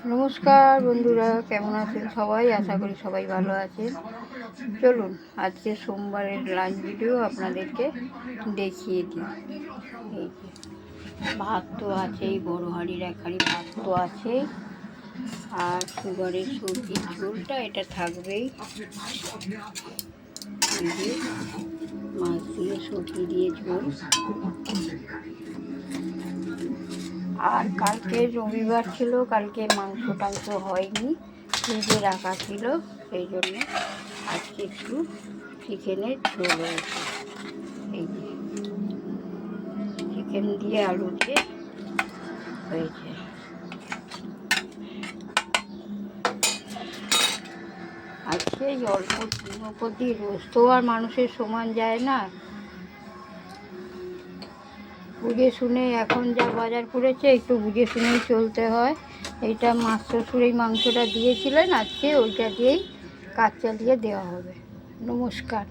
নমস্কার বন্ধুরা, কেমন আছেন সবাই? আশা করি সবাই ভালো আছেন। চলুন আজকে সোমবারের লাঞ্চ ভিডিও আপনাদেরকে দেখিয়ে দিই। এই যে ভাত তো আছেই, বড় হাঁড়ির এক হাঁড়ি ভাত তো আছেই, আর সুগারের সবজির ঝোলটা এটা থাকবেই। এই যে মাছ দিয়ে সবজি দিয়ে ঝোল। আর কালকে রবিবার ছিল, কালকে মাংস টাংস হয়নি, ফ্রিজে রাখা ছিল, সেই জন্য আজকে একটু চিকেনের ঝোল হয়েছে। এই যে চিকেন দিয়ে আলু দিয়ে হয়েছে। আজকে এই অল্প দিনপতি রোজ তো আর মানুষের সমান যায় না, বুঝে শুনে এখন যা বাজার করেছে একটু বুঝে শুনেই চলতে হয়। এইটা মাছ শ্বশুর এই মাংসটা দিয়েছিলেন, আজকে ওইটা দিয়েই কাজ চালিয়ে দেওয়া হবে। নমস্কার।